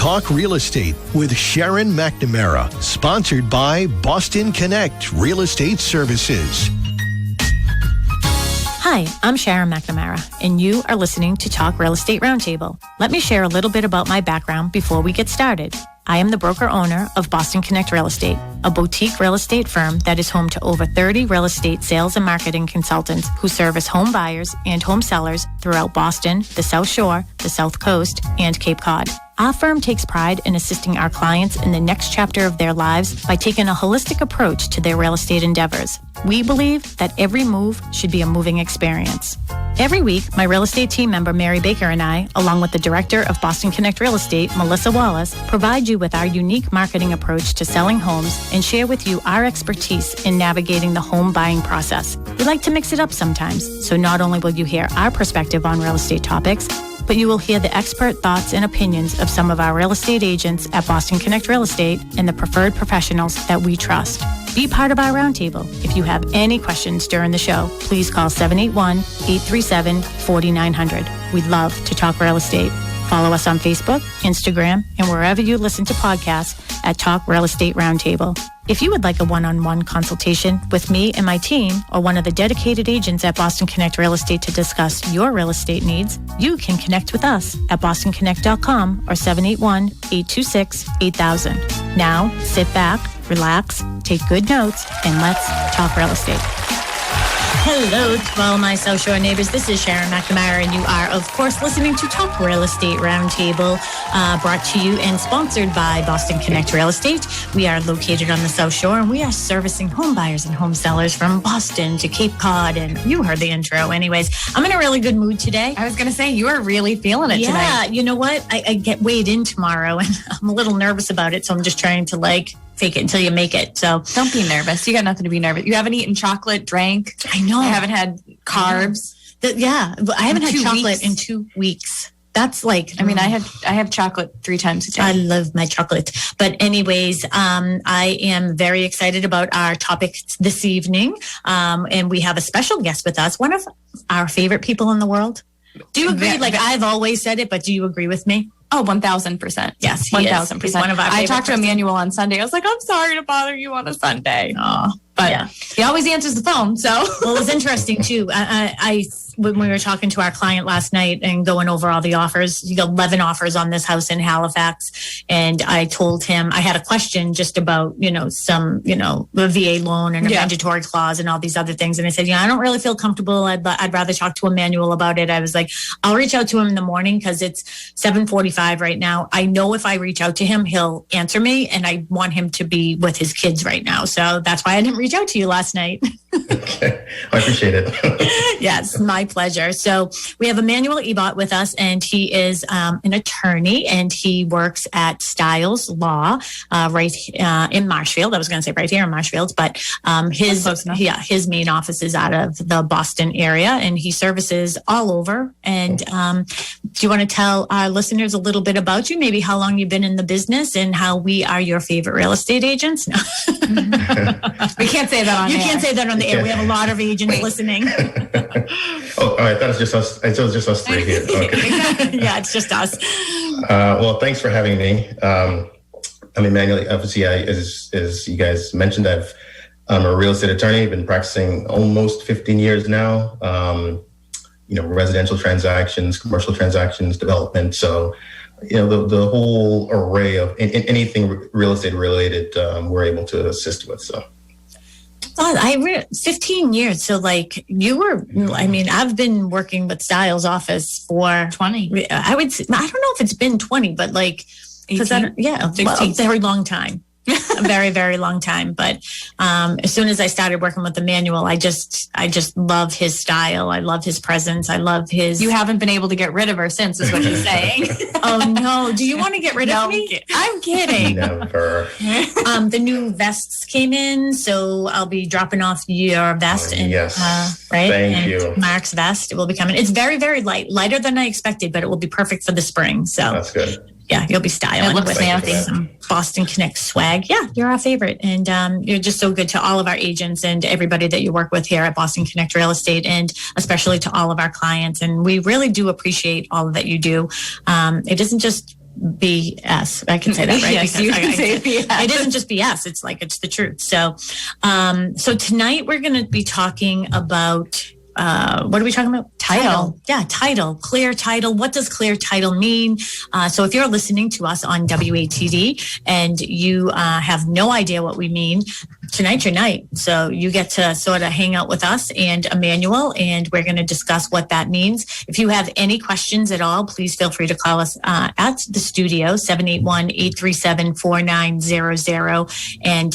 Talk Real Estate with Sharon McNamara, sponsored by Boston Connect Real Estate Services. Hi, I'm Sharon McNamara, and you are listening to Talk Real Estate Roundtable. Let me share a little bit about my background before we get started. I am the broker-owner of Boston Connect Real Estate, a boutique real estate firm that is home to over 30 real estate sales and marketing consultants who service home buyers and home sellers throughout Boston, the South Shore, the South Coast, and Cape Cod. Our firm takes pride in assisting our clients in the next chapter of their lives by taking a holistic approach to their real estate endeavors. We believe that every move should be a moving experience. Every week, my real estate team member, Mary Baker, and I, along with the director of Boston Connect Real Estate, Melissa Wallace, provide you with our unique marketing approach to selling homes and share with you our expertise in navigating the home buying process. We like to mix it up sometimes, so not only will you hear our perspective on real estate topics, but you will hear the expert thoughts and opinions of some of our real estate agents at Boston Connect Real Estate and the preferred professionals that we trust. Be part of our roundtable. If you have any questions during the show, please call 781-837-4900. We'd love to talk real estate. Follow us on Facebook, Instagram, and wherever you listen to podcasts at Talk Real Estate Roundtable. If you would like a one-on-one consultation with me and my team or one of the dedicated agents at Boston Connect Real Estate to discuss your real estate needs, you can connect with us at bostonconnect.com or 781-826-8000. Now, sit back, relax, take good notes, and let's talk real estate. Hello to all my South Shore neighbors. This is Sharon McNamara, and you are, of course, listening to Talk Real Estate Roundtable, brought to you and sponsored by Boston Connect Real Estate. We are located on the South Shore, and we are servicing home buyers and home sellers from Boston to Cape Cod, and you heard the intro. Anyways, I'm in a really good mood today. I was going to say, you are really feeling it tonight. Yeah, you know what? I get weighed in tomorrow, and I'm a little nervous about it, so I'm just trying to, fake it until you make it. So don't be nervous. You got nothing to be nervous. You haven't eaten chocolate, drank. I know. I haven't had carbs. I haven't had chocolate weeks. in 2 weeks. That's I have chocolate 3 times a day. I love my chocolate. But anyways, I am very excited about our topic this evening. And we have a special guest with us, one of our favorite people in the world. Do you agree? I've always said it, but do you agree with me? Oh, 1,000%. Yes, he 1,000%. He's one of our I talked to person. Emmanuel on Sunday. I was like, I'm sorry to bother you on a Sunday. Oh, but yeah. He always answers the phone. So well, it was interesting too. When we were talking to our client last night and going over all the offers, you got 11 offers on this house in Halifax. And I told him I had a question just about, some, the VA loan and a mandatory clause and all these other things. And I said, I don't really feel comfortable. I'd rather talk to Emmanuel about it. I was like, I'll reach out to him in the morning because it's 7:45 right now. I know if I reach out to him, he'll answer me. And I want him to be with his kids right now. So that's why I didn't reach out to you last night. Okay. I appreciate it. Yes, my pleasure. So we have Emmanuel Ebot with us, and he is an attorney, and he works at Stiles Law right in Marshfield. I was going to say right here in Marshfield, but his main office is out of the Boston area, and he services all over. And do you want to tell our listeners a little bit about you, maybe how long you've been in the business and how we are your favorite real estate agents? No. We can't say that on You air. can't say that on the air. We have a lot of agents listening. Oh, all right. That was just us. It was just us three here. Okay. Yeah, it's just us. Well, thanks for having me. I'm Emmanuel. Obviously, as you guys mentioned, I'm a real estate attorney. I've been practicing almost 15 years now. Residential transactions, commercial transactions, development. So, the whole array of anything real estate related, we're able to assist with. So. 15 years. So you were, I've been working with Stiles office for 20. I would say, I don't know if it's been 20, but 18? A very long time. A very, very long time. But as soon as I started working with Emmanuel, I just love his style. I love his presence. I love his... You haven't been able to get rid of her since, is what he's saying. Oh, no. Do you want to get rid of me? I'm kidding. Never. The new vests came in, so I'll be dropping off your vest. Yes. Right? Thank you. Mark's vest. It will be coming. It's very, very lighter than I expected, but it will be perfect for the spring. So that's good. Yeah, you'll be styling. It looks fancy. Some Boston Connect swag. Yeah, you're our favorite. And you're just so good to all of our agents and everybody that you work with here at Boston Connect Real Estate, and especially to all of our clients. And we really do appreciate all that you do. It isn't just BS. I can say that, right? Yes, you can say BS. It isn't just BS. It's like, it's the truth. So, so tonight we're going to be talking about, what are we talking about? Title. Yeah, title, clear title. What does clear title mean? So if you're listening to us on WATD and you have no idea what we mean, tonight's your night. So you get to sort of hang out with us and Emmanuel, and we're going to discuss what that means. If you have any questions at all, please feel free to call us at the studio, 781-837-4900. And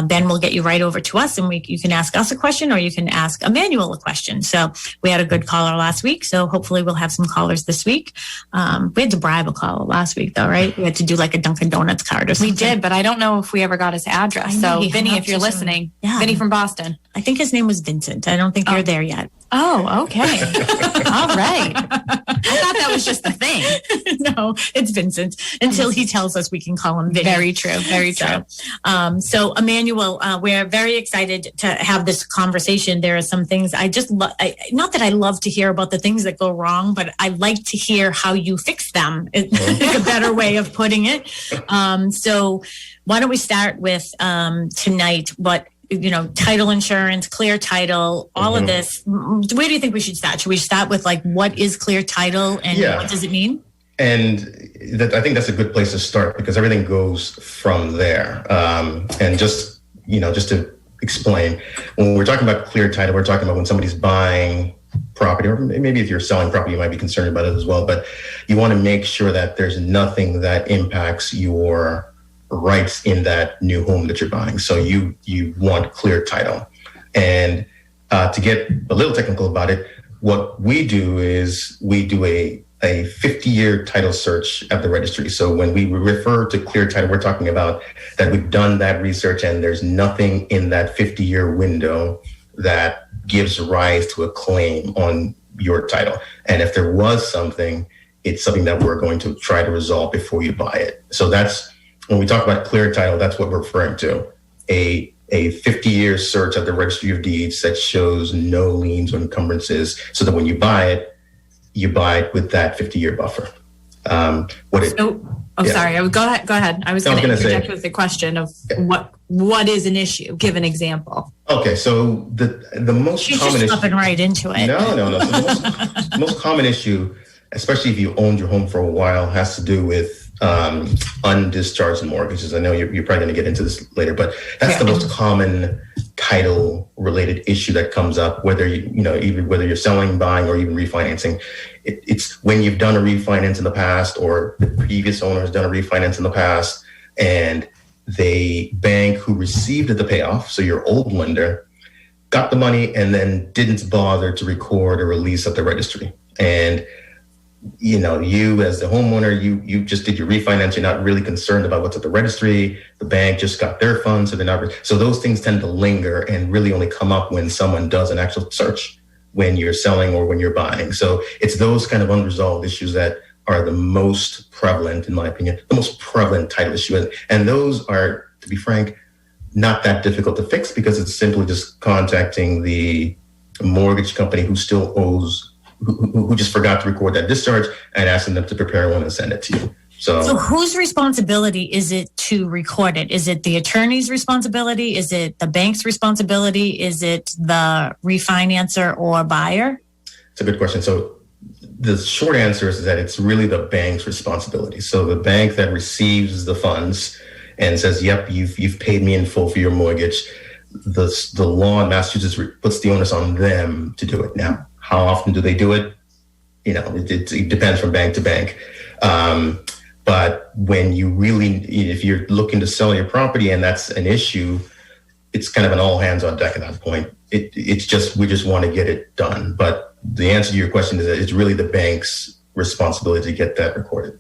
Ben will get you right over to us, and you can ask us a question or you can ask Emmanuel a question. So we had a good caller last week, so hopefully we'll have some callers this week. We had to bribe a caller last week, though, right? We had to do like a Dunkin' Donuts card or something. We did, but I don't know if we ever got his address. So, Vinny, if you're listening, Vinny from Boston. I think his name was Vincent. I don't think you're there yet. Oh, okay. All right. I thought that was just the thing. No, it's Vincent until he tells us we can call him Vinny. Very true. Very true. So Emmanuel, we're very excited to have this conversation. There are some things I just not that I love to hear about the things that go wrong, but I like to hear how you fix them. It's a better way of putting it. So why don't we start with tonight? Title insurance, clear title, all of this. Where do you think we should start? Should we start with like, what is clear title and what does it mean? And I think that's a good place to start because everything goes from there. And just to explain, when we're talking about clear title, we're talking about when somebody's buying property, or maybe if you're selling property, you might be concerned about it as well. But you want to make sure that there's nothing that impacts your rights in that new home that you're buying. So you want clear title. And to get a little technical about it, what we do is we do a 50-year title search at the registry. So when we refer to clear title, we're talking about that we've done that research and there's nothing in that 50-year window that gives rise to a claim on your title. And if there was something, it's something that we're going to try to resolve before you buy it. So that's, when we talk about clear title, that's what we're referring to. A 50-year search at the Registry of Deeds that shows no liens or encumbrances, so that when you buy it with that 50-year buffer. Sorry. Go ahead. I was going to interject with the question of what is an issue? Give an example. Okay, so the most She's common just issue. Jumping right into it. No. So the most common issue, especially if you owned your home for a while, has to do with undischarged mortgages. I know you're probably going to get into this later, but that's the most common title-related issue that comes up, whether whether you're selling, buying, or even refinancing. It's when you've done a refinance in the past, or the previous owner has done a refinance in the past, and the bank who received the payoff, so your old lender, got the money and then didn't bother to record a release at the registry. And you as the homeowner, you just did your refinance. You're not really concerned about what's at the registry. The bank just got their funds, so they're not. So those things tend to linger and really only come up when someone does an actual search, when you're selling or when you're buying. So it's those kind of unresolved issues that are the most prevalent, in my opinion, the most prevalent title issue. And those are, to be frank, not that difficult to fix because it's simply just contacting the mortgage company who still owes, who just forgot to record that discharge, and asking them to prepare one and send it to you. So whose responsibility is it to record it? Is it the attorney's responsibility? Is it the bank's responsibility? Is it the refinancer or buyer? It's a good question. So the short answer is that it's really the bank's responsibility. So the bank that receives the funds and says, yep, you've paid me in full for your mortgage, the law in Massachusetts puts the onus on them to do it. Now, how often do they do it? It depends from bank to bank. But when if you're looking to sell your property and that's an issue, it's kind of an all hands on deck at that point. We just want to get it done. But the answer to your question is that it's really the bank's responsibility to get that recorded.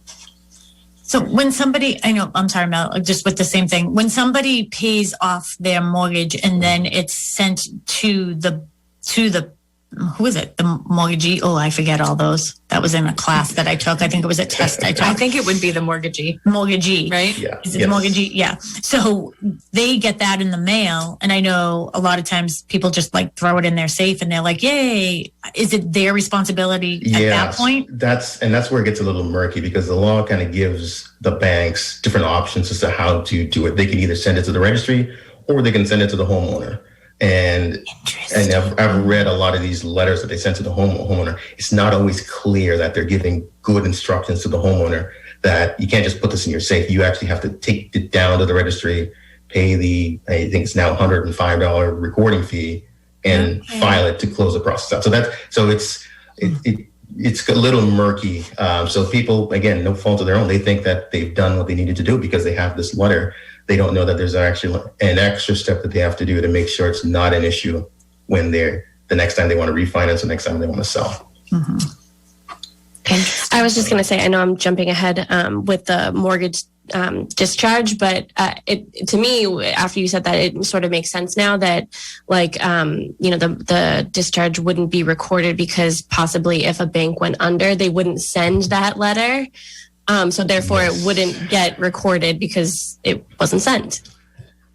So when somebody, I'm sorry, Mel, just with the same thing, when somebody pays off their mortgage and then it's sent to the who is it? The mortgagee? Oh, I forget all those. That was in a class that I took. I think it was a test I took. I think it would be the mortgagee. Mortgagee. Right? Yeah. Is it the mortgagee? Yeah. So they get that in the mail. And I know a lot of times people just like throw it in their safe and they're like, yay. Is it their responsibility at that point? That's where it gets a little murky, because the law kind of gives the banks different options as to how to do it. They can either send it to the registry or they can send it to the homeowner. And I've read a lot of these letters that they sent to the homeowner. It's not always clear that they're giving good instructions to the homeowner that you can't just put this in your safe. You actually have to take it down to the registry, pay I think it's now $105 recording fee, and file it to close the process out. So it's a little murky. So people, again, no fault of their own, they think that they've done what they needed to do because they have this letter. They don't know that there's actually an extra step that they have to do to make sure it's not an issue when the next time they want to refinance, the next time they want to sell. Mm-hmm. I was just going to say, I know I'm jumping ahead with the mortgage discharge, but to me, after you said that, it sort of makes sense now that, like, the discharge wouldn't be recorded because possibly if a bank went under, they wouldn't send that letter. So therefore, it wouldn't get recorded because it wasn't sent.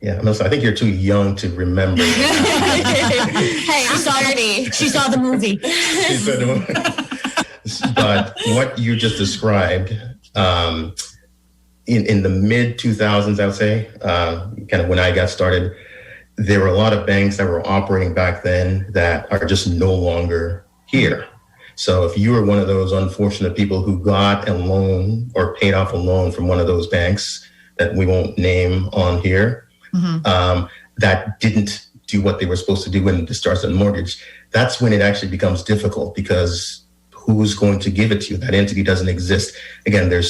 Yeah, Melissa, I think you're too young to remember. Hey, I'm sorry. She saw the movie. But what you just described, in the mid 2000s, I would say, kind of when I got started, there were a lot of banks that were operating back then that are just no longer here. So if you were one of those unfortunate people who got a loan or paid off a loan from one of those banks that we won't name on here, that didn't do what they were supposed to do when it discharged the mortgage, that's when it actually becomes difficult, because who's going to give it to you? That entity doesn't exist. Again, we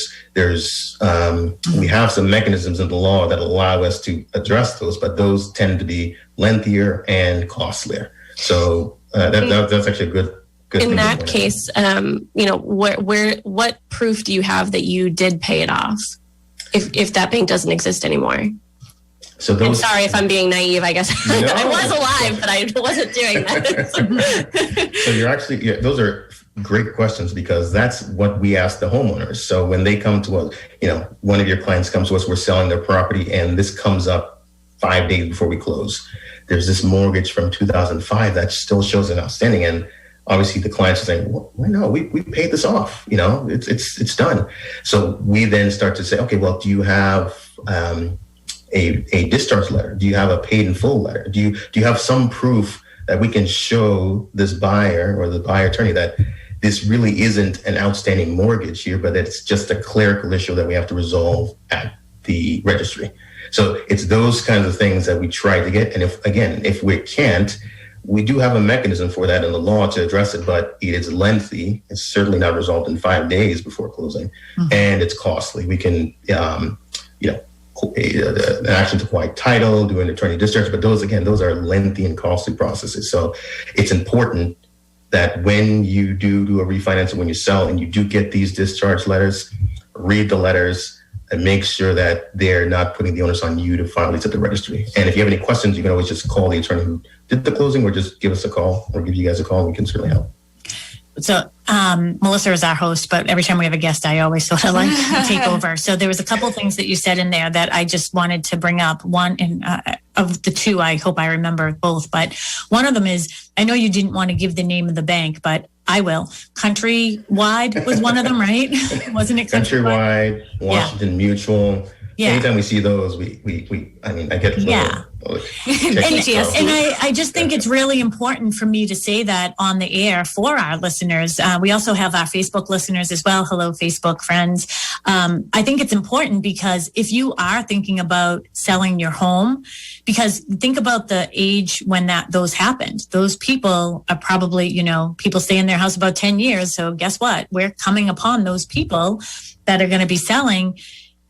have some mechanisms in the law that allow us to address those, but those tend to be lengthier and costlier. So that's actually a good in that case, what proof do you have that you did pay it off if that bank doesn't exist anymore? So I'm sorry if I'm being naive, I guess. No. I was alive, but I wasn't doing that. So those are great questions, because that's what we ask the homeowners. So when they come to us, one of your clients comes to us, we're selling their property, and this comes up 5 days before we close. There's this mortgage from 2005 that still shows an outstanding, and obviously the clients are saying, well, no, we paid this off. It's done. So we then start to say, okay, well, do you have a discharge letter? Do you have a paid in full letter? Do you have some proof that we can show this buyer or the buyer attorney that this really isn't an outstanding mortgage here, but it's just a clerical issue that we have to resolve at the registry? So it's those kinds of things that we try to get. And if we can't, we do have a mechanism for that in the law to address it, but it is lengthy. It's certainly not resolved in 5 days before closing, and it's costly. We can, an action to quiet title, do an attorney discharge, but those are lengthy and costly processes. So it's important that when you do a refinance, when you sell and you do get these discharge letters, read the letters and make sure that they're not putting the onus on you to file these at the registry. And if you have any questions, you can always just call the attorney who did the closing, or just give us a call, or give you guys a call. We can certainly help. So Melissa is our host, but every time we have a guest, I always sort of like take over. So there was a couple of things that you said in there that I just wanted to bring up. One, of the two, I hope I remember both, but one of them is, I know you didn't want to give the name of the bank, but I will. Countrywide was one of them, right? Wasn't it Countrywide, Washington Mutual. Yeah. Anytime we see those, I get and I just think it's really important for me to say that on the air for our listeners. We also have our Facebook listeners as well. Hello, Facebook friends. I think it's important because if you are thinking about selling your home, because think about the age when those happened. Those people are probably, people stay in their house about 10 years. So guess what? We're coming upon those people that are going to be selling.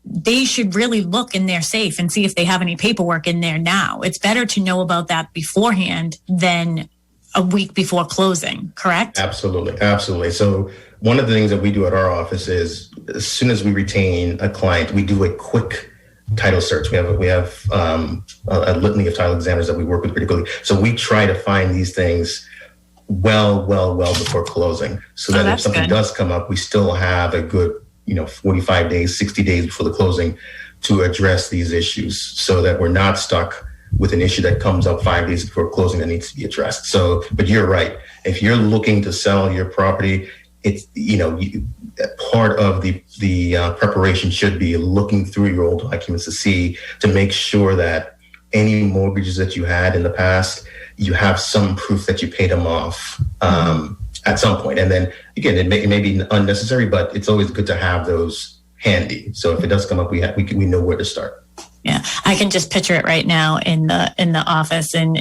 They should really look in their safe and see if they have any paperwork in there now. It's better to know about that beforehand than a week before closing, correct? Absolutely. So one of the things that we do at our office is, as soon as we retain a client, we do a quick title search. We have a litany of title examiners that we work with pretty quickly. So we try to find these things well before closing, so that if something does come up, we still have a good 45 days, 60 days before the closing to address these issues, so that we're not stuck with an issue that comes up 5 days before closing that needs to be addressed. So, but you're right. If you're looking to sell your property, it's, part of the preparation should be looking through your old documents to make sure that any mortgages that you had in the past, you have some proof that you paid them off at some point. And then again, it may be unnecessary, but it's always good to have those handy. So if it does come up, we know where to start. Yeah, I can just picture it right now in the office, and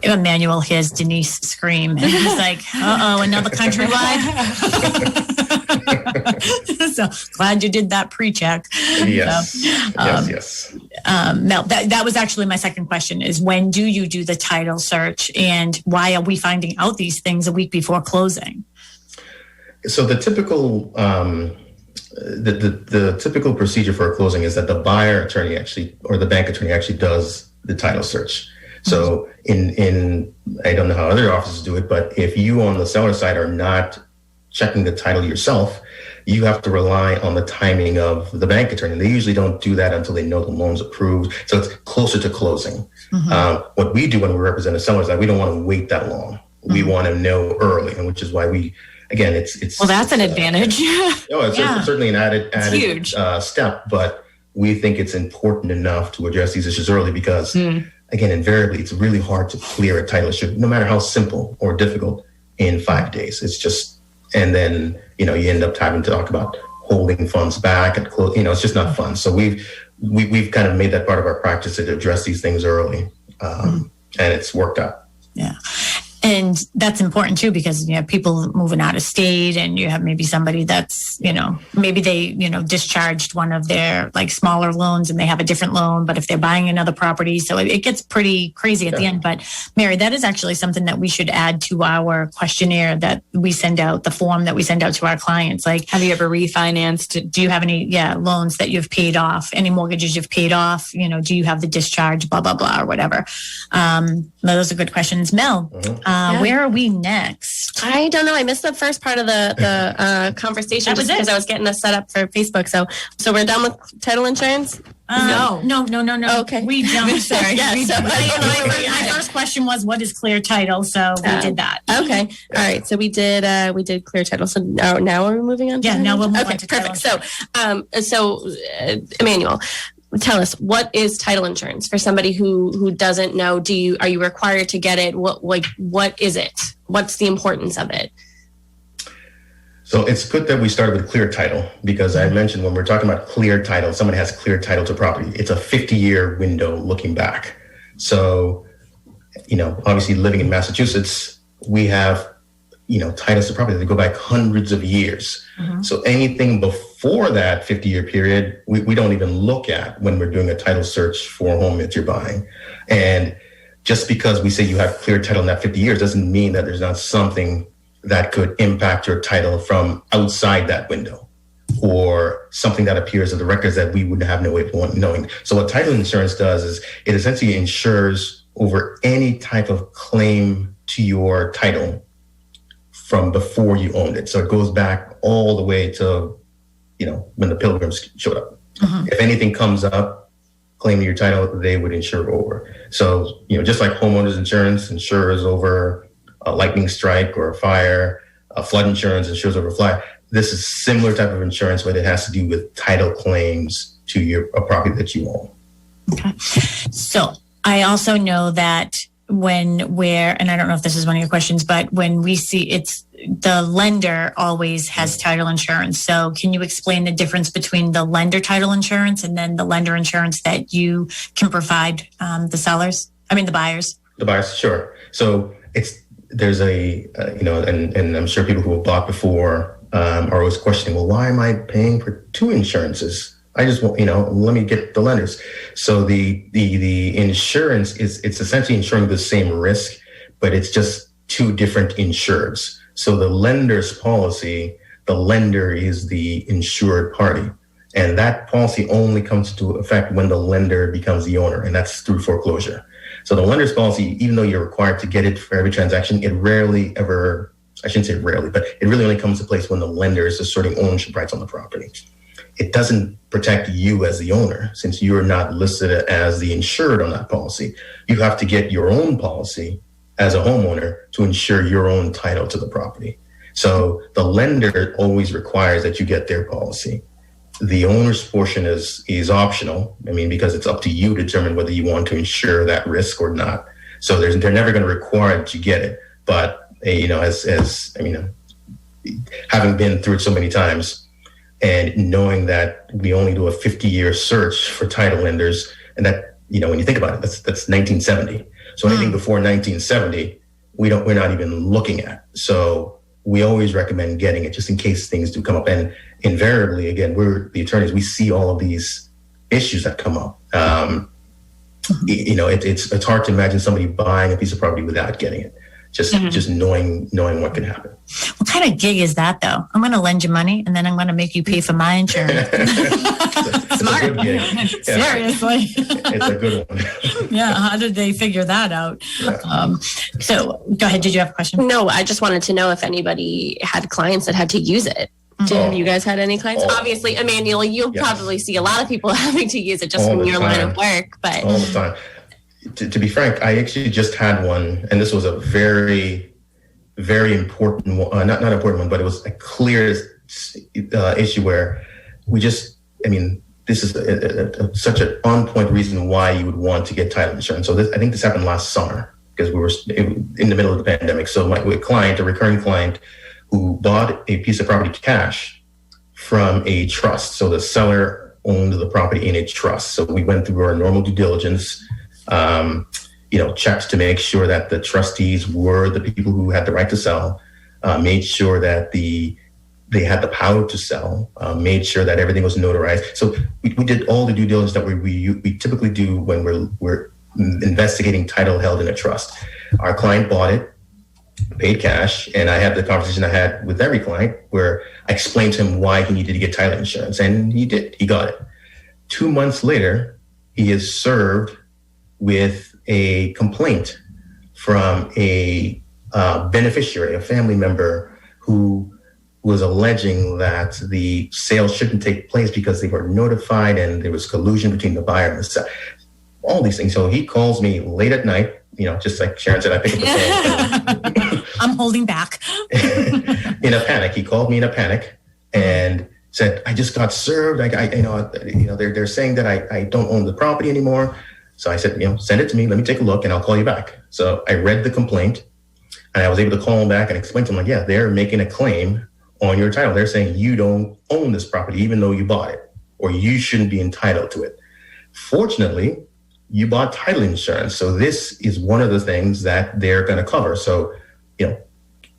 Emmanuel hears Denise scream, and he's like, "Uh-oh, another countrywide." So glad you did that pre-check. Yes, so, yes. Mel, that was actually my second question: is when do you do the title search, and why are we finding out these things a week before closing? So the typical. The typical procedure for a closing is that the buyer attorney or the bank attorney actually does the title search. So in I don't know how other offices do it, but if you on the seller side are not checking the title yourself, you have to rely on the timing of the bank attorney. They usually don't do that until they know the loan's approved. So it's closer to closing. What we do when we represent a seller is that we don't want to wait that long. We want to know early, and which is why we. Again, it's well, that's an advantage. It's certainly an added huge step, but we think it's important enough to address these issues early because, again, invariably, it's really hard to clear a title issue, no matter how simple or difficult, in 5 days. It's just, and then you end up having to talk about holding funds back and close. It's just not fun. So we've kind of made that part of our practice to address these things early, and it's worked out. Yeah. And that's important too, because you have people moving out of state, and you have maybe somebody that's, maybe they, discharged one of their like smaller loans and they have a different loan, but if they're buying another property, so it gets pretty crazy at the end. But Mary, that is actually something that we should add to our questionnaire that we send out, the form that we send out to our clients. Like, have you ever refinanced? Do you have any loans that you've paid off? Any mortgages you've paid off? Do you have the discharge, blah, blah, blah, or whatever? Those are good questions. Mel, where are we next? I don't know. I missed the first part of the conversation just because I was getting us set up for Facebook. So we're done with title insurance? No. Okay. We don't. Sorry. My first question was, what is clear title? So we did that. Okay. All right. So we did clear title. So now are we moving on? Now we'll move on to title. Perfect. So Emmanuel, tell us, what is title insurance for somebody who doesn't know? Are you required to get it? What is it? What's the importance of it? So it's good that we started with clear title, because I mentioned when we're talking about clear title, somebody has clear title to property. It's a 50-year window looking back. So, obviously living in Massachusetts, we have, titles to property that go back hundreds of years. So anything before that 50-year period, we don't even look at when we're doing a title search for a home that you're buying. And just because we say you have clear title in that 50 years doesn't mean that there's not something that could impact your title from outside that window, or something that appears in the records that we would have no way of knowing. So what title insurance does is it essentially insures over any type of claim to your title from before you owned it. So it goes back all the way to, when the Pilgrims showed up. If anything comes up, claiming your title, they would insure over. So, just like homeowners insurance insures over a lightning strike or a fire, flood insurance insures over fire. This is similar type of insurance, but it has to do with title claims to a property that you own. Okay. So I also know that and I don't know if this is one of your questions, but when we see the lender always has title insurance. So can you explain the difference between the lender title insurance and then the lender insurance that you can provide the buyers? The buyers, sure. So there's and I'm sure people who have bought before are always questioning, well, why am I paying for two insurances? I just want, let me get the lenders. So the insurance it's essentially insuring the same risk, but it's just two different insureds. So the lender's policy, the lender is the insured party. And that policy only comes into effect when the lender becomes the owner, and that's through foreclosure. So the lender's policy, even though you're required to get it for every transaction, it rarely ever, I shouldn't say rarely, but it really only comes to place when the lender is asserting ownership rights on the property. It doesn't protect you as the owner, since you're not listed as the insured on that policy. You have to get your own policy as a homeowner to ensure your own title to the property. So the lender always requires that you get their policy. The owner's portion is optional. I mean, because it's up to you to determine whether you want to insure that risk or not. So they're never going to require that you get it. But having been through it so many times, and knowing that we only do a 50-year search for title lenders, and that, when you think about it, that's 1970. So anything before 1970, we're not even looking at. So we always recommend getting it just in case things do come up. And invariably, again, we're the attorneys, we see all of these issues that come up. It's hard to imagine somebody buying a piece of property without getting it. Just knowing what can happen. What kind of gig is that, though? I'm going to lend you money, and then I'm going to make you pay for my insurance. Smart. It's a good gig. Seriously. It's a good one. Yeah. How did they figure that out? Yeah. So go ahead. Did you have a question? No, I just wanted to know if anybody had clients that had to use it. Have you guys had any clients? Obviously, Emmanuel, you'll probably see a lot of people having to use it just from your line of work. But all the time. To be frank, I actually just had one, and this was a very, very important one, not important one, but it was a clear issue where this is such an on-point reason why you would want to get title insurance. So I think this happened last summer because we were in the middle of the pandemic. So my client, a recurring client, who bought a piece of property cash from a trust. So the seller owned the property in a trust. So we went through our normal due diligence, checks to make sure that the trustees were the people who had the right to sell, made sure that they had the power to sell, made sure that everything was notarized. So we did all the due diligence that we typically do when we're investigating title held in a trust. Our client bought it, paid cash, and I had the conversation I had with every client where I explained to him why he needed to get title insurance, and he did. He got it. 2 months later, he is served with a complaint from a beneficiary, a family member, who was alleging that the sale shouldn't take place because they were notified and there was collusion between the buyer and the seller. All these things. So he calls me late at night, just like Sharon said, I pick up the phone. I'm holding back. In a panic. He called me in a panic and said, I just got served. They're saying that I don't own the property anymore. So I said, send it to me. Let me take a look and I'll call you back. So I read the complaint and I was able to call him back and explain to him, they're making a claim on your title. They're saying you don't own this property, even though you bought it, or you shouldn't be entitled to it. Fortunately, you bought title insurance. So this is one of the things that they're going to cover. So,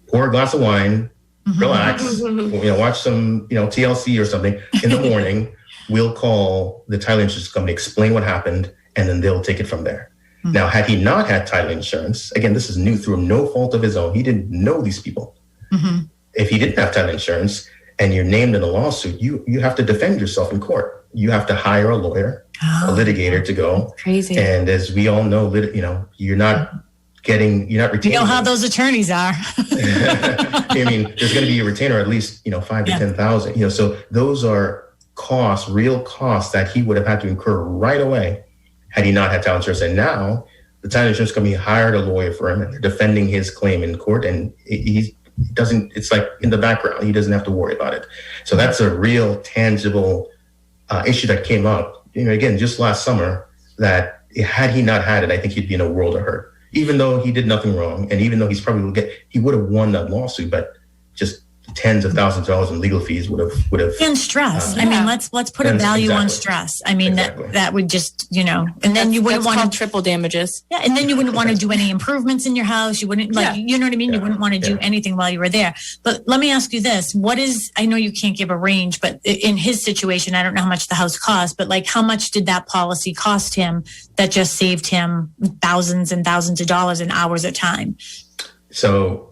pour a glass of wine, relax, watch some, TLC or something in the morning. We'll call the title insurance company, explain what happened, and then they'll take it from there. Mm-hmm. Now, had he not had title insurance, again, this is new through no fault of his own. He didn't know these people. Mm-hmm. If he didn't have title insurance and you're named in a lawsuit, you have to defend yourself in court. You have to hire a lawyer, a litigator to go. Crazy. And as we all know, you're not retaining. You know how those attorneys are. I mean, there's going to be a retainer at least, 5 to 10,000. So those are costs, real costs that he would have had to incur right away had he not had title insurance. And now the title insurance company hired a lawyer for him and they're defending his claim in court, and he doesn't, it's like in the background, he doesn't have to worry about it. So that's a real tangible issue that came up, again, just last summer, that had he not had it, I think he'd be in a world of hurt, even though he did nothing wrong. And even though he would have won that lawsuit, but just tens of thousands of dollars in legal fees would have and stress. Let's put a value on stress. That would just, and then you wouldn't want to triple damages. Yeah. And then you wouldn't want to do any improvements in your house. You wouldn't you know what I mean? Yeah. You wouldn't want to do anything while you were there. But let me ask you this. I know you can't give a range, but in his situation, I don't know how much the house cost, but how much did that policy cost him that just saved him thousands and thousands of dollars and hours of time? So,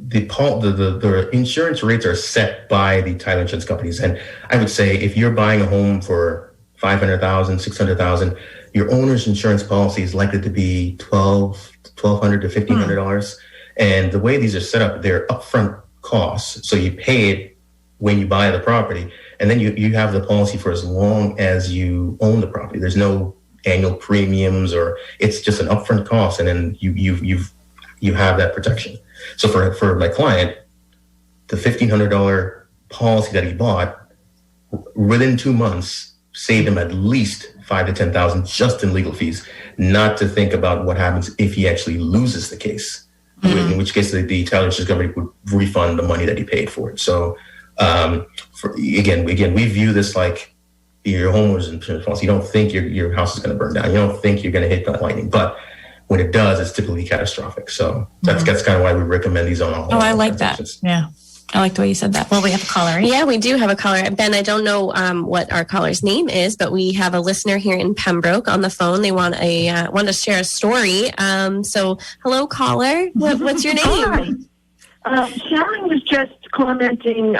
the insurance rates are set by the title insurance companies. And I would say if you're buying a home for $500,000, $600,000, your owner's insurance policy is likely to be $1,200 to $1,500. And the way these are set up, they're upfront costs. So you pay it when you buy the property, and then you have the policy for as long as you own the property. There's no annual premiums, or it's just an upfront cost, and then you have that protection. So for my client, the $1,500 policy that he bought within 2 months saved him at least $5,000 to $10,000 just in legal fees. Not to think about what happens if he actually loses the case, in which case the title insurance company would refund the money that he paid for it. So again, we view this like your homeowner's insurance policy. You don't think your house is going to burn down. You don't think you're going to hit by lightning, but when it does, it's typically catastrophic. So that's kind of why we recommend these on all. I like that. Yeah. I like the way you said that. Well, we have a caller, right? Yeah, we do have a caller. Ben, I don't know what our caller's name is, but we have a listener here in Pembroke on the phone. They want to share a story. So, hello, caller. What's your name? Sharon was just commenting,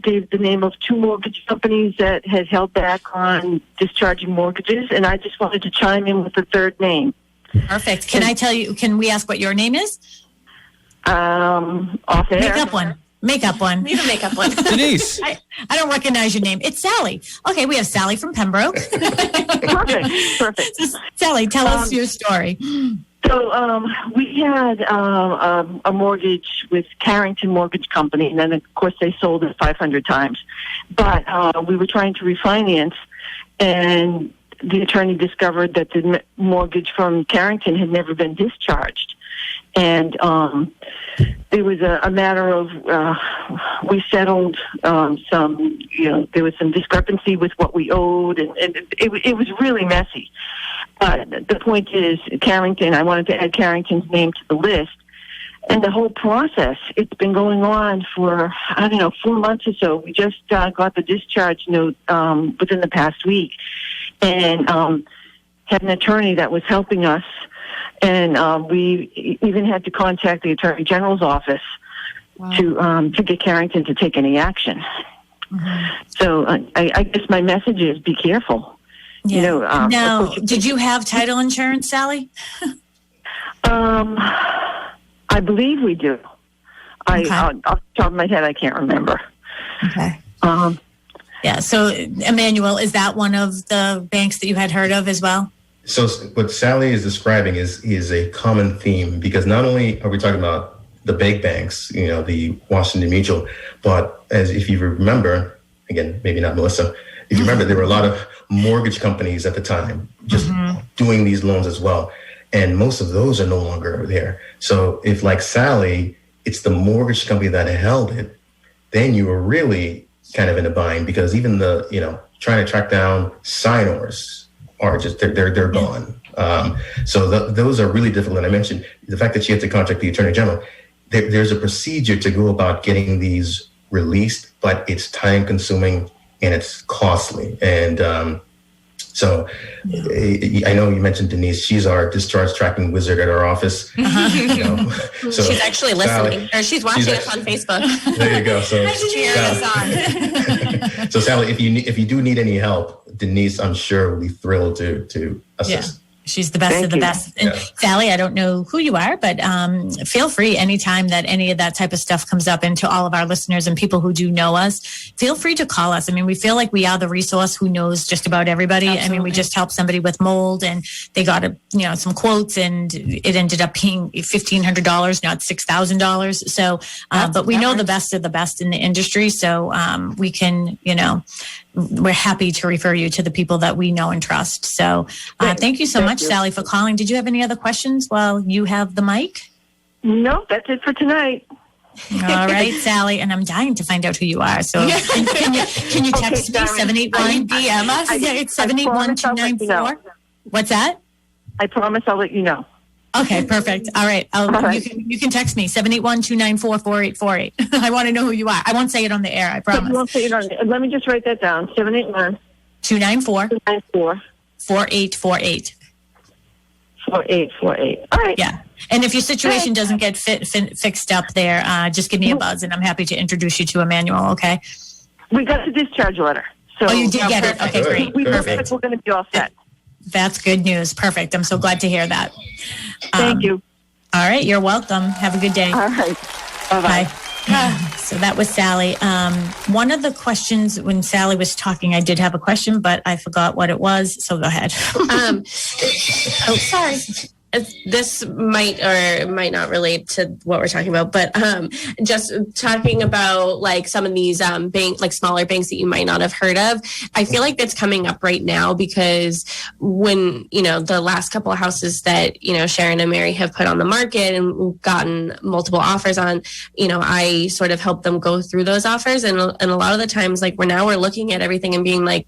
gave the name of 2 mortgage companies that had held back on discharging mortgages, and I just wanted to chime in with the third name. Perfect. Can we ask what your name is? Off air. Make up one. You can make up one. Denise. I don't recognize your name. It's Sally. Okay, we have Sally from Pembroke. Perfect. So, Sally, tell us your story. So we had a mortgage with Carrington Mortgage Company, and then, of course, they sold it 500 times. But we were trying to refinance, and the attorney discovered that the mortgage from Carrington had never been discharged. And it was a matter of we settled some, there was some discrepancy with what we owed, and it was really messy. But the point is, Carrington, I wanted to add Carrington's name to the list. And the whole process, it's been going on for, 4 months or so. We just got the discharge note within the past week, and had an attorney that was helping us. And we even had to contact the Attorney General's office to get Carrington to take any action. So I guess my message is be careful. Yeah. Now, did you have title insurance, Sally? I believe we do. Off the top of my head, I can't remember. Okay. Yeah. So, Emmanuel, is that one of the banks that you had heard of as well? So what Sally is describing is a common theme, because not only are we talking about the big banks, the Washington Mutual, but if you remember, again, maybe not Melissa, if you remember, there were a lot of mortgage companies at the time just doing these loans as well. And most of those are no longer there. So if, like Sally, it's the mortgage company that held it, then you were really kind of in a bind, because even trying to track down signors are just, they're gone. So those are really difficult. And I mentioned the fact that she had to contact the Attorney General. There's a procedure to go about getting these released, but it's time consuming and it's costly. And so I know you mentioned Denise. She's our discharge tracking wizard at our office. So she's actually listening, or she's watching us on Facebook. There you go. So cheering us on. So Sally, if you do need any help, Denise, I'm sure will be thrilled to assist. Yeah. She's the best of the best. And Sally, I don't know who you are, but feel free anytime that any of that type of stuff comes up, and to all of our listeners and people who do know us, feel free to call us. I mean, we feel like we are the resource who knows just about everybody. Absolutely. I mean, we just helped somebody with mold, and they got some quotes, and it ended up being $1,500, not $6,000. So, but we know the best of the best in the industry. So we can, we're happy to refer you to the people that we know and trust. So thank you so much, Sally, for calling. Did you have any other questions while you have the mic? No, that's it for tonight. All right, Sally, and I'm dying to find out who you are. So can you text me 781 DM us? It's 781-294. What's that? I promise I'll let you know. Okay, perfect. All right. You can text me 781-294-4848. I want to know who you are. I won't say it on the air. I promise. Won't say it on the, let me just write that down. 781-294-4848. 4848. All right. Yeah. And if your situation doesn't get fixed up there, just give me a buzz, and I'm happy to introduce you to Emmanuel. Okay. We got the discharge letter. So you did get it. Okay, great. Perfect. We're going to be all set. That's good news. Perfect. I'm so glad to hear that. Thank you. All right. You're welcome. Have a good day. All right. Bye-bye. Bye. So that was Sally. One of the questions when Sally was talking, I did have a question, but I forgot what it was. So go ahead. Sorry. This might or might not relate to what we're talking about, but just talking about like some of these smaller banks that you might not have heard of. I feel like that's coming up right now because when, the last couple of houses that, Sharon and Mary have put on the market and gotten multiple offers on, I sort of help them go through those offers. And a lot of the times, like we're looking at everything and being like,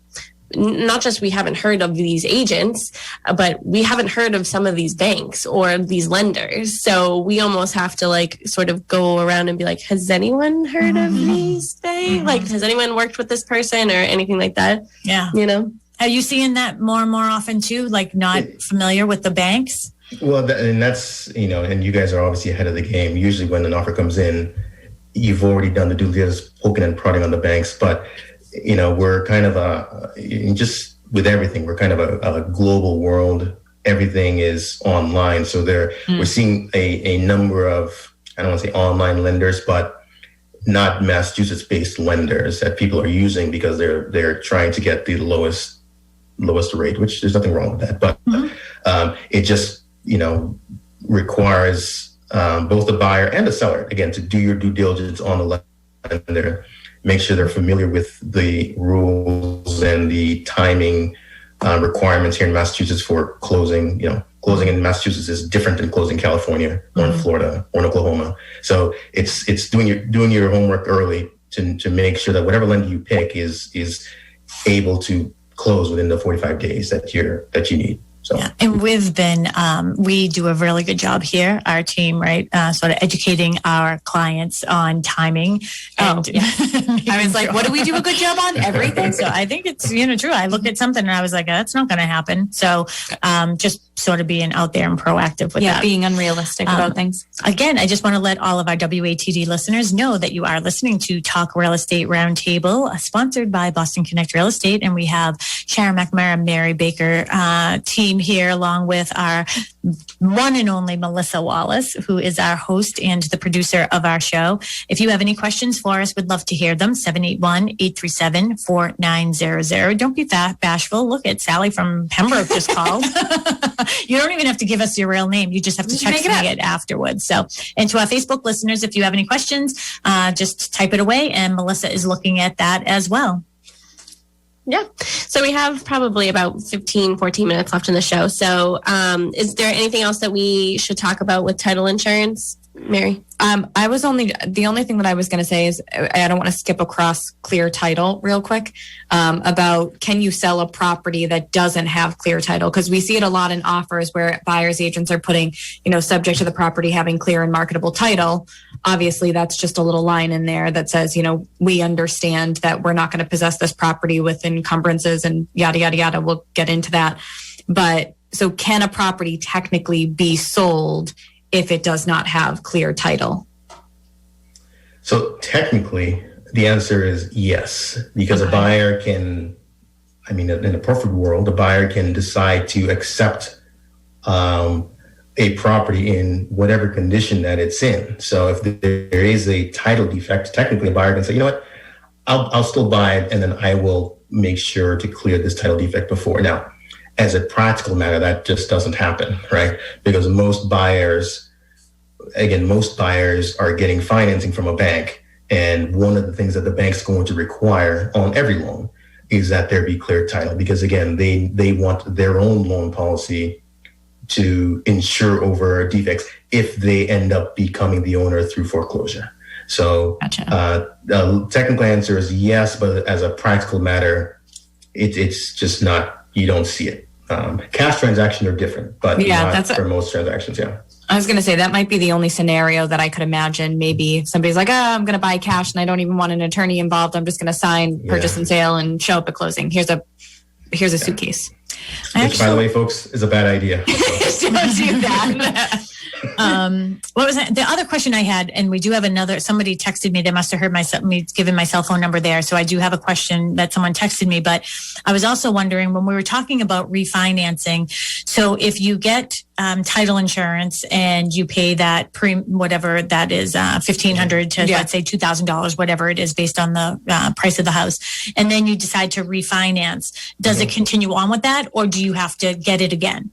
not just we haven't heard of these agents, but we haven't heard of some of these banks or these lenders. So we almost have to like sort of go around and be like, has anyone heard of these banks? Like, has anyone worked with this person or anything like that? Yeah. Are you seeing that more and more often too? Like not familiar with the banks? Well, and that's, and you guys are obviously ahead of the game. Usually when an offer comes in, you've already done the due diligence, poking and prodding on the banks, but we're kind of just with everything, we're kind of a global world. Everything is online. So we're seeing a number of, I don't want to say online lenders, but not Massachusetts-based lenders that people are using because they're trying to get the lowest rate, which there's nothing wrong with that. But it just, requires both the buyer and the seller, again, to do your due diligence on the lender. Make sure they're familiar with the rules and the timing requirements here in Massachusetts for closing. Closing in Massachusetts is different than closing in California or in Florida or in Oklahoma. So it's doing your homework early to make sure that whatever lender you pick is able to close within the 45 days that you need. So. Yeah. And we do a really good job here, our team, right? Sort of educating our clients on timing. And I was like, what do we do a good job on? Everything. So I think it's, true. I looked at something and I was like, that's not going to happen. So just sort of being out there and proactive with that. Yeah, being unrealistic about things. Again, I just want to let all of our WATD listeners know that you are listening to Talk Real Estate Roundtable, sponsored by Boston Connect Real Estate. And we have Sharon McNamara, Mary Baker team here, along with our one and only Melissa Wallace, who is our host and the producer of our show. If you have any questions for us, we'd love to hear them. 781-837-4900. Don't be bashful. Look at Sally from Pembroke just called. You don't even have to give us your real name. You just have to text me it afterwards. So, and to our Facebook listeners, if you have any questions, just type it away, and Melissa is looking at that as well. Yeah. So we have probably about 14 minutes left in the show. So is there anything else that we should talk about with title insurance, Mary? The only thing that I was going to say is I don't want to skip across clear title real quick about can you sell a property that doesn't have clear title? Because we see it a lot in offers where buyers agents are putting, subject to the property having clear and marketable title. Obviously, that's just a little line in there that says, we understand that we're not going to possess this property with encumbrances and yada, yada, yada. We'll get into that. But so can a property technically be sold if it does not have clear title? So technically, the answer is yes, because a buyer can, in a perfect world, a buyer can decide to accept a property in whatever condition that it's in. So if there is a title defect, technically a buyer can say, you know what, I'll still buy it, and then I will make sure to clear this title defect before. Now, as a practical matter, that just doesn't happen, right? Because most buyers are getting financing from a bank. And one of the things that the bank's going to require on every loan is that there be clear title, because again, they want their own loan policy to insure over defects if they end up becoming the owner through foreclosure. So Gotcha. The technical answer is yes, but as a practical matter, it's just not, you don't see it. Cash transactions are different, but for most transactions, I was going to say that might be the only scenario that I could imagine. Maybe somebody's like, I'm going to buy cash and I don't even want an attorney involved. I'm just going to sign purchase and sale and show up at closing. Here's a suitcase. Which, by the way, folks, is a bad idea. Don't do that. What was that? The other question I had, and we do have another, somebody texted me, they must have heard me giving my cell phone number there. So I do have a question that someone texted me, but I was also wondering when we were talking about refinancing. So if you get title insurance and you pay that whatever that is, $1,500 to let's say $2,000, whatever it is based on the price of the house. And then you decide to refinance. Does it continue on with that, or do you have to get it again?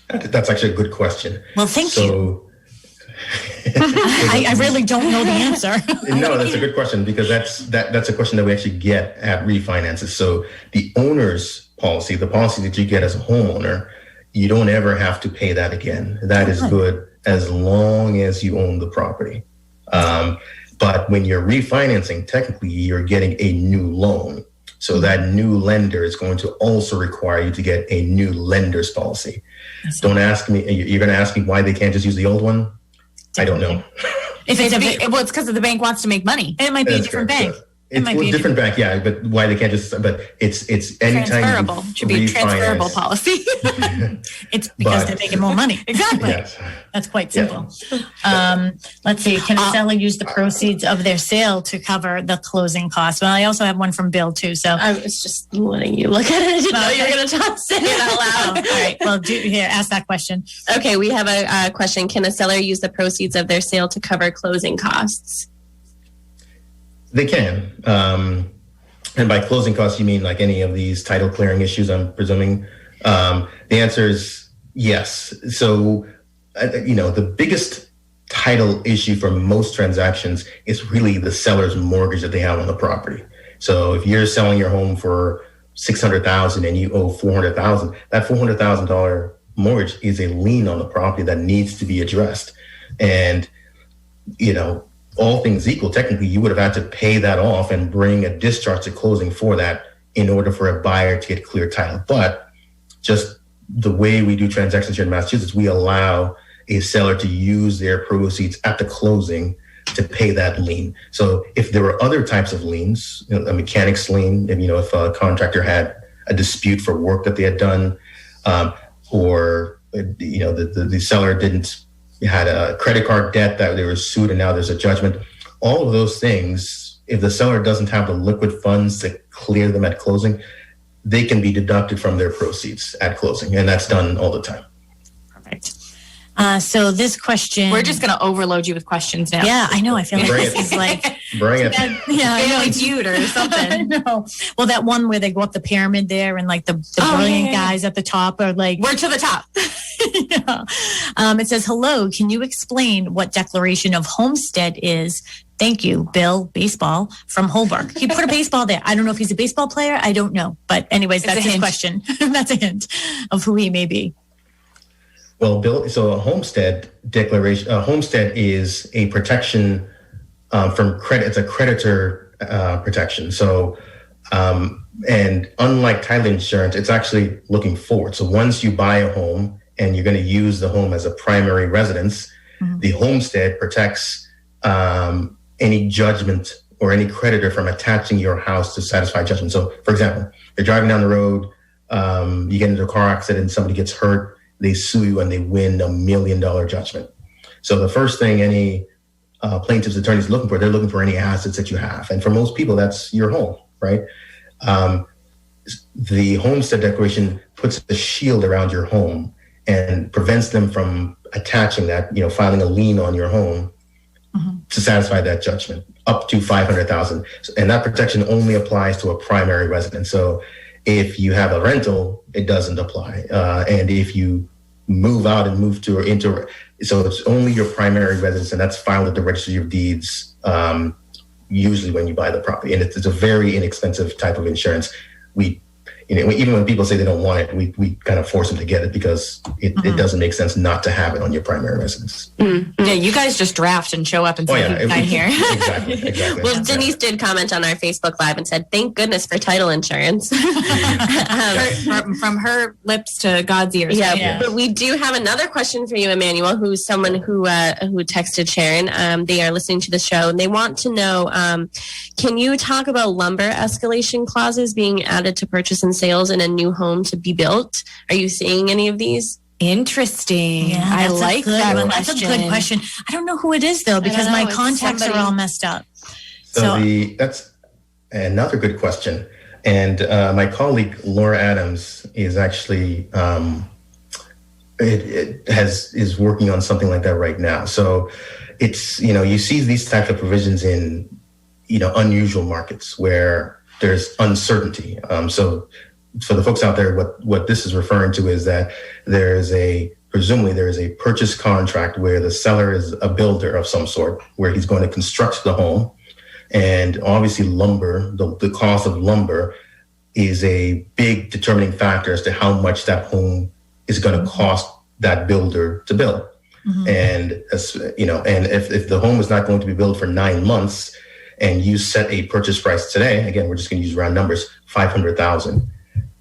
That's actually a good question. Well, thank you. I really don't know the answer. No, that's a good question, because that's a question that we actually get at refinances. So the owner's policy, the policy that you get as a homeowner, you don't ever have to pay that again. That is good as long as you own the property. But when you're refinancing, technically you're getting a new loan. So that new lender is going to also require you to get a new lender's policy. Don't ask me. You're going to ask me why they can't just use the old one? I don't know. It's because the bank wants to make money. And it might be a different bank. It's a different bank, yeah. But why they can't just? But it's anytime transferable. Should be a transferable policy. It's because they're making more money. Exactly. Yes. That's quite simple. Yeah. Let's see. Can a seller use the proceeds of their sale to cover the closing costs? Well, I also have one from Bill too. So I was just letting you look at it. I didn't know you were going to say it out loud. All right. Well, ask that question. Okay. We have a question. Can a seller use the proceeds of their sale to cover closing costs? They can. And by closing costs, you mean like any of these title clearing issues, I'm presuming? The answer is yes. So, the biggest title issue for most transactions is really the seller's mortgage that they have on the property. So if you're selling your home for $600,000 and you owe $400,000, that $400,000 mortgage is a lien on the property that needs to be addressed. And, all things equal, technically, you would have had to pay that off and bring a discharge to closing for that in order for a buyer to get clear title. But just the way we do transactions here in Massachusetts, we allow a seller to use their proceeds at the closing to pay that lien. So if there were other types of liens, a mechanic's lien, if a contractor had a dispute for work that they had done, or the seller had a credit card debt that they were sued and now there's a judgment. All of those things, if the seller doesn't have the liquid funds to clear them at closing, they can be deducted from their proceeds at closing. And that's done all the time. Perfect. So this question... We're just going to overload you with questions now. Yeah, I know. I feel like this is like... Bring it. Yeah, I know. It's cute or something. I know. Well, that one where they go up the pyramid there and like the brilliant guys at the top are like... We're to the top. Yeah. It says, hello, can you explain what declaration of homestead is? Thank you, Bill, baseball from Holbrook. He put a baseball there. I don't know if he's a baseball player. I don't know. But anyways, that's his question. That's a hint of who he may be. Well, Bill, so a homestead declaration, homestead is a protection from credit. It's a creditor protection. So, and unlike title insurance, it's actually looking forward. So once you buy a home and you're going to use the home as a primary residence, the homestead protects any judgment or any creditor from attaching your house to satisfy judgment. So, for example, you're driving down the road, you get into a car accident, somebody gets hurt, they sue you and they win $1 million judgment. So the first thing any plaintiff's attorney is looking for, they're looking for any assets that you have. And for most people, that's your home, right? The homestead declaration puts a shield around your home and prevents them from attaching that, filing a lien on your home to satisfy that judgment up to $500,000. And that protection only applies to a primary residence. So if you have a rental, it doesn't apply. And if you move out and move to or into, so it's only your primary residence, and that's filed at the Registry of Deeds, usually when you buy the property. And it's a very inexpensive type of insurance. Even when people say they don't want it, we kind of force them to get it because it doesn't make sense not to have it on your primary residence. Mm-hmm. Yeah, you guys just draft and show up and say, I'm here. Exactly. Well, Denise did comment on our Facebook Live and said, thank goodness for title insurance. From her lips to God's ears. Yeah, but we do have another question for you, Emmanuel, who's someone who texted Sharon. They are listening to the show and they want to know, can you talk about lumber escalation clauses being added to purchase and sales in a new home to be built? Are you seeing any of these? Interesting. Yeah, I that's like a good that one. question. That's a good question. I don't know who it is though, because my contacts are all messed up. So that's another good question. And my colleague Laura Adams is actually is working on something like that right now. So it's, you see these types of provisions in, unusual markets where there's uncertainty. So for the folks out there, what this is referring to is that presumably there is a purchase contract where the seller is a builder of some sort, where he's going to construct the home. And obviously lumber, the cost of lumber is a big determining factor as to how much that home is going to cost that builder to build. Mm-hmm. And, and if the home is not going to be built for 9 months and you set a purchase price today, again, we're just going to use round numbers, $500,000.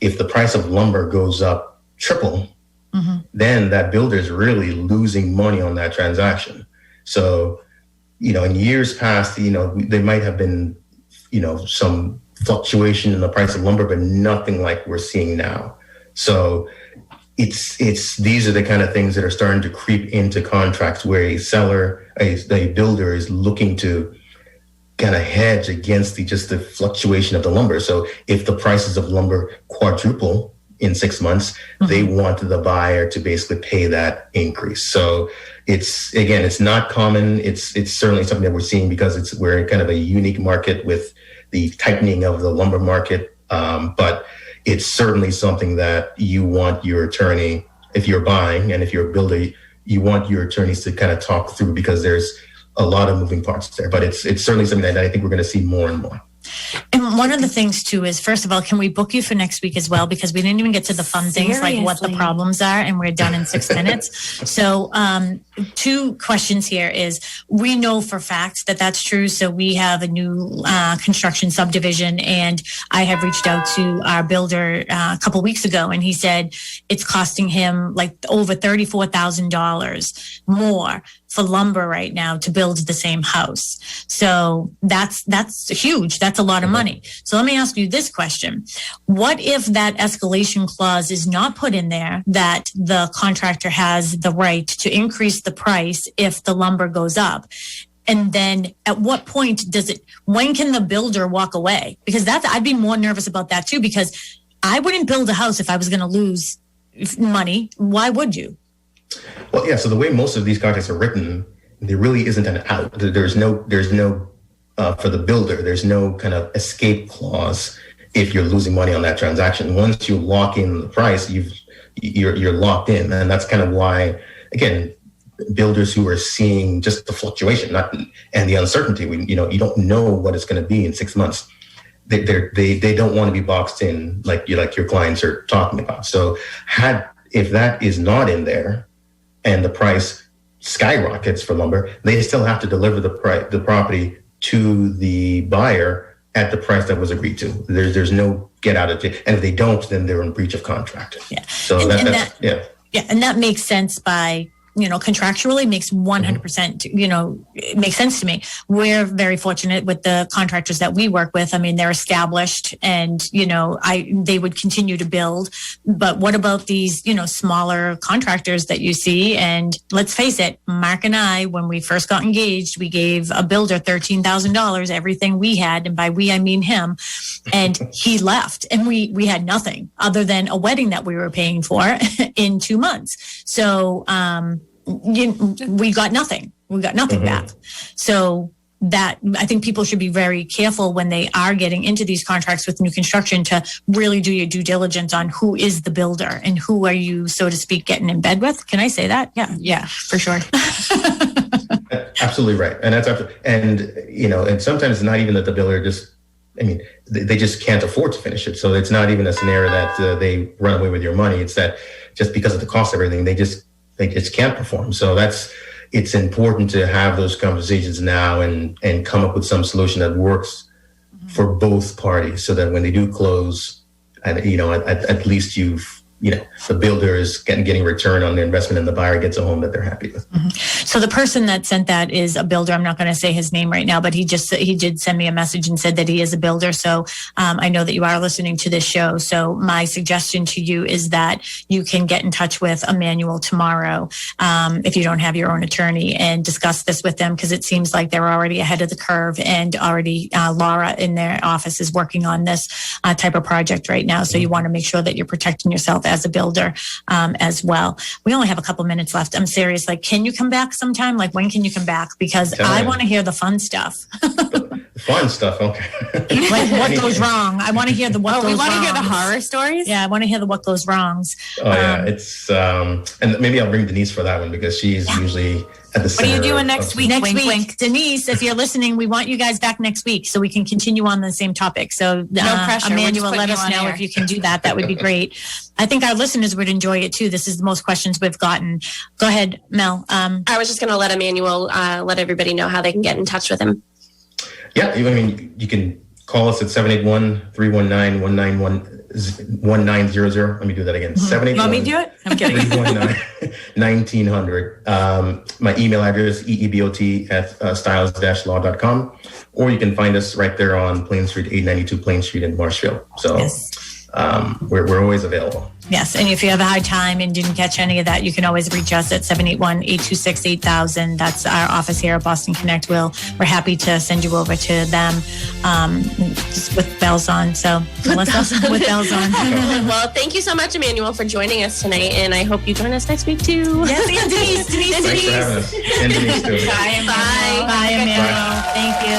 If the price of lumber goes up triple, mm-hmm. then that builder is really losing money on that transaction. So, in years past, there might have been, some fluctuation in the price of lumber, but nothing like we're seeing now. So these are the kind of things that are starting to creep into contracts where a builder is looking to kind of hedge against the fluctuation of the lumber. So if the prices of lumber quadruple in 6 months, mm-hmm. they want the buyer to basically pay that increase. So it's not common. It's certainly something that we're seeing because we're in kind of a unique market with the tightening of the lumber market. But it's certainly something that you want your attorney, if you're buying and if you're a builder, you want your attorneys to kind of talk through because there's a lot of moving parts there. But it's certainly something that I think we're going to see more and more. And one of the things too is, first of all, can we book you for next week as well? Because we didn't even get to the fun things like what the problems are, and we're done in 6 minutes. So 2 questions here is, we know for fact that that's true. So we have a new construction subdivision, and I have reached out to our builder a couple weeks ago, and he said it's costing him like over $34,000 more for lumber right now to build the same house. So that's huge. That's a lot of money. So let me ask you this question. What if that escalation clause is not put in there, that the contractor has the right to increase the price if the lumber goes up? And then at what point when can the builder walk away? Because I'd be more nervous about that too, because I wouldn't build a house if I was going to lose money. Why would you? Well, yeah. So the way most of these contracts are written, there really isn't an out. There's no for the builder, there's no kind of escape clause if you're losing money on that transaction. Once you lock in the price, you're locked in, and that's kind of why, again, builders who are seeing just the fluctuation and the uncertainty, you don't know what it's going to be in 6 months. They don't want to be boxed in like your clients are talking about. So if that is not in there, and the price skyrockets for lumber, they still have to deliver the property to the buyer at the price that was agreed to. There's no get out of it. And if they don't, then they're in breach of contract. Yeah. So Yeah, and that makes sense by, contractually makes 100%, it makes sense to me. We're very fortunate with the contractors that we work with. I mean, they're established and, they would continue to build. But what about these, smaller contractors that you see? And let's face it, Mark and I, when we first got engaged, we gave a builder $13,000, everything we had. And by we, I mean him. And he left, and we had nothing other than a wedding that we were paying for in 2 months. So, we got nothing. We got nothing mm-hmm. back. So that, I think people should be very careful when they are getting into these contracts with new construction to really do your due diligence on who is the builder and who are you, so to speak, getting in bed with. Can I say that? Yeah, for sure. Absolutely right. And that's absolutely, and sometimes it's not even that the builder they just can't afford to finish it. So it's not even a scenario that they run away with your money. It's that just because of the cost of everything, they just can't perform. So it's important to have those conversations now and come up with some solution that works for both parties, so that when they do close, and at least you've the builder is getting return on their investment and the buyer gets a home that they're happy with. Mm-hmm. So the person that sent that is a builder. I'm not going to say his name right now, but he did send me a message and said that he is a builder. So I know that you are listening to this show. So my suggestion to you is that you can get in touch with Emmanuel tomorrow if you don't have your own attorney and discuss this with them, because it seems like they're already ahead of the curve and already Laura in their office is working on this type of project right now. So you want to make sure that you're protecting yourself as a builder as well. We only have a couple minutes left. I'm serious. Like, can you come back sometime? Like, when can you come back? Because I want to hear the fun stuff. Fun stuff, okay. Like what goes wrong. I want to hear the what goes wrong. We want to hear the horror stories? Yeah, I want to hear the what goes wrongs. Oh, yeah. It's, and maybe I'll bring Denise for that one because she's usually at the center. What are you doing next week? Next wink, week. wink. Denise, if you're listening, we want you guys back next week so we can continue on the same topic. So no pressure. Emmanuel, let us know if you can do that. That would be great. I think our listeners would enjoy it too. This is the most questions we've gotten. Go ahead, Mel. I was just going to let Emmanuel let everybody know how they can get in touch with him. Yeah, you can call us at 781-319-1900. Let me do that again. 781. Want me to do it? I'm kidding. 319-1900. My email address, eebot@stiles-law.com. Or you can find us right there on Plain Street, 892 Plain Street in Marshfield. So yes. We're always available. Yes, and if you have a hard time and didn't catch any of that, you can always reach us at 781-826-8000. That's our office here at Boston Connect. We're happy to send you over to them just with bells on. So with bells on. Well, thank you so much, Emmanuel, for joining us tonight, and I hope you join us next week too. Yes, and Denise. Thanks for having us. And Denise too. Bye. Bye, Emmanuel. Thank you.